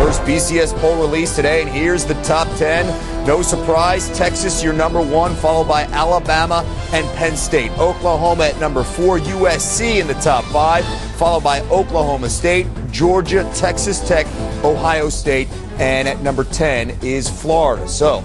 First BCS poll released today, and here's the top 10. No surprise, Texas, your number 1, followed by Alabama and Penn State. Oklahoma at number 4, USC in the top 5, followed by Oklahoma State, Georgia, Texas Tech, Ohio State, and at number 10 is Florida. So,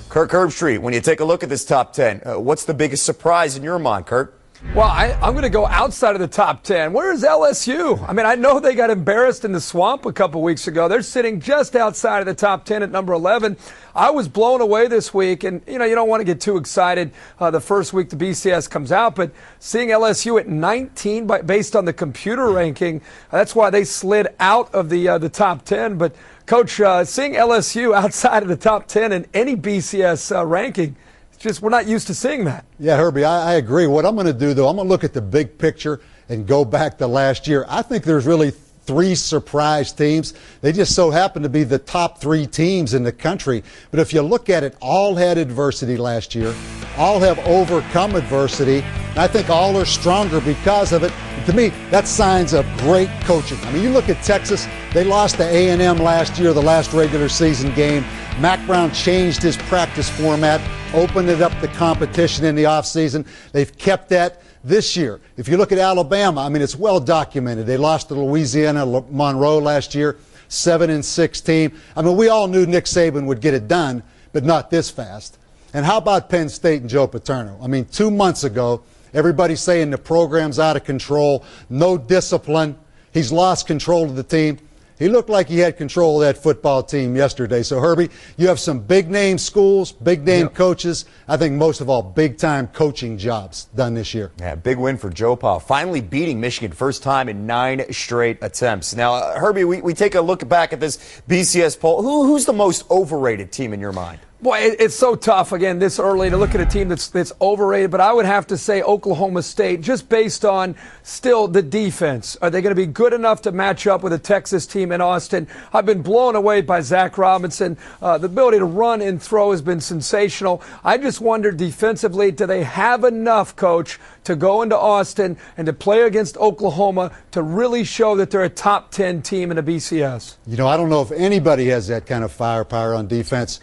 Kirk Herbstreit, when you take a look at this top 10, what's the biggest surprise in your mind, Kirk? Well, I'm going to go outside of the top 10. Where is LSU? I mean, I know they got embarrassed in the swamp a couple weeks ago. They're sitting just outside of the top 10 at number 11. I was blown away this week, and, you don't want to get too excited the first week the BCS comes out, but seeing LSU at 19 based on the computer ranking, that's why they slid out of the top 10. But, Coach, seeing LSU outside of the top 10 in any BCS ranking, just we're not used to seeing that. Yeah, Herbie, I agree. What I'm going to do, though, I'm going to look at the big picture and go back to last year. I think there's really 3 surprise teams. They just so happen to be the top 3 teams in the country. But if you look at it, all had adversity last year. All have overcome adversity. And I think all are stronger because of it. To me, that signs of great coaching. I mean, you look at Texas, they lost to A&M last year, the last regular season game. Mac Brown changed his practice format, opened it up to competition in the offseason. They've kept that this year. If you look at Alabama, I mean, it's well documented. They lost to Louisiana Monroe last year, 7-6 team. I mean, we all knew Nick Saban would get it done, but not this fast. And how about Penn State and Joe Paterno? I mean, 2 months ago, everybody's saying the program's out of control, no discipline. He's lost control of the team. He looked like he had control of that football team yesterday. So, Herbie, you have some big-name schools, big-name coaches. I think most of all, big-time coaching jobs done this year. Yeah, big win for Joe Pa. Finally beating Michigan first time in 9 straight attempts. Now, Herbie, we take a look back at this BCS poll. Who's the most overrated team in your mind? Boy, it's so tough, again, this early to look at a team that's overrated, but I would have to say Oklahoma State, just based on still the defense. Are they going to be good enough to match up with a Texas team in Austin? I've been blown away by Zach Robinson. The ability to run and throw has been sensational. I just wonder defensively, do they have enough, Coach, to go into Austin and to play against Oklahoma to really show that they're a top 10 team in the BCS? I don't know if anybody has that kind of firepower on defense,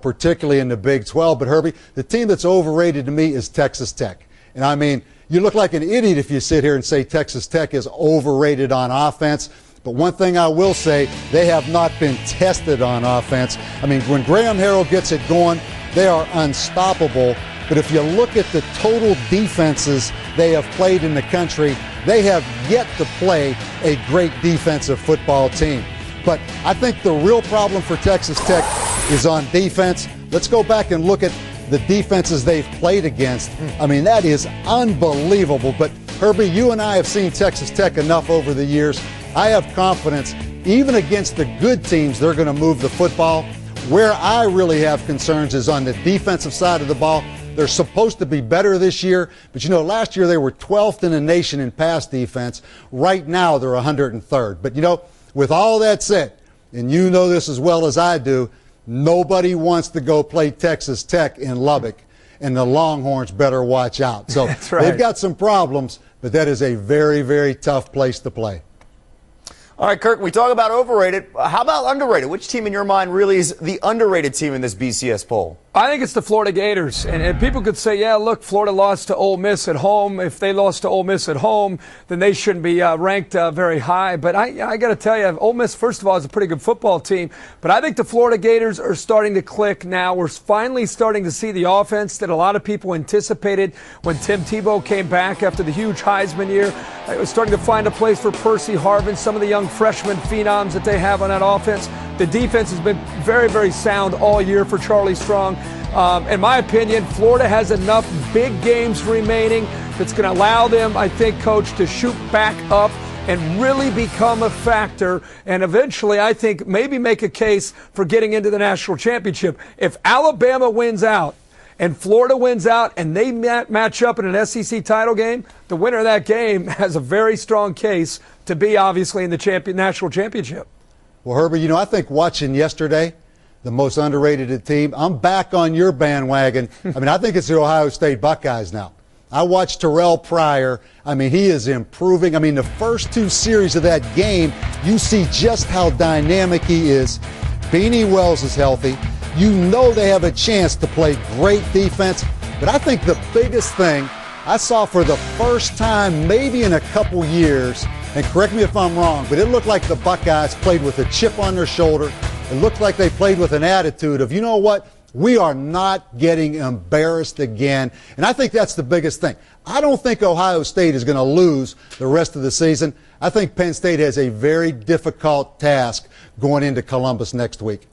particularly in the Big 12. But, Herbie, the team that's overrated to me is Texas Tech. And, I mean, you look like an idiot if you sit here and say Texas Tech is overrated on offense. But one thing I will say, they have not been tested on offense. I mean, when Graham Harrell gets it going, they are unstoppable. But if you look at the total defenses they have played in the country, they have yet to play a great defensive football team. But I think the real problem for Texas Tech is on defense. Let's go back and look at the defenses they've played against. I mean, that is unbelievable. But, Herbie, you and I have seen Texas Tech enough over the years. I have confidence, even against the good teams, they're going to move the football. Where I really have concerns is on the defensive side of the ball. They're supposed to be better this year, but last year they were 12th in the nation in pass defense. Right now they're 103rd. But with all that said, and you know this as well as I do, nobody wants to go play Texas Tech in Lubbock, and the Longhorns better watch out. So That's right. They've got some problems, but that is a very, very tough place to play. All right, Kirk, we talk about overrated. How about underrated? Which team in your mind really is the underrated team in this BCS poll? I think it's the Florida Gators. And people could say, yeah, look, Florida lost to Ole Miss at home. If they lost to Ole Miss at home, then they shouldn't be ranked very high. But I got to tell you, Ole Miss, first of all, is a pretty good football team. But I think the Florida Gators are starting to click now. We're finally starting to see the offense that a lot of people anticipated when Tim Tebow came back after the huge Heisman year. It was starting to find a place for Percy Harvin, some of the young freshman phenoms that they have on that offense. The defense has been very, very sound all year for Charlie Strong. In my opinion, Florida has enough big games remaining that's going to allow them, I think, Coach, to shoot back up and really become a factor and eventually, I think, maybe make a case for getting into the national championship. If Alabama wins out and Florida wins out and they match up in an SEC title game, the winner of that game has a very strong case to be, obviously, in the national championship. Well, Herbie, I think watching yesterday, the most underrated team, I'm back on your bandwagon. I mean, I think it's the Ohio State Buckeyes now. I watched Terrell Pryor. I mean, he is improving. I mean, the first two series of that game, you see just how dynamic he is. Beanie Wells is healthy. You know they have a chance to play great defense. But I think the biggest thing I saw for the first time maybe in a couple years, and correct me if I'm wrong, but it looked like the Buckeyes played with a chip on their shoulder. It looked like they played with an attitude of, you know what, we are not getting embarrassed again. And I think that's the biggest thing. I don't think Ohio State is going to lose the rest of the season. I think Penn State has a very difficult task going into Columbus next week.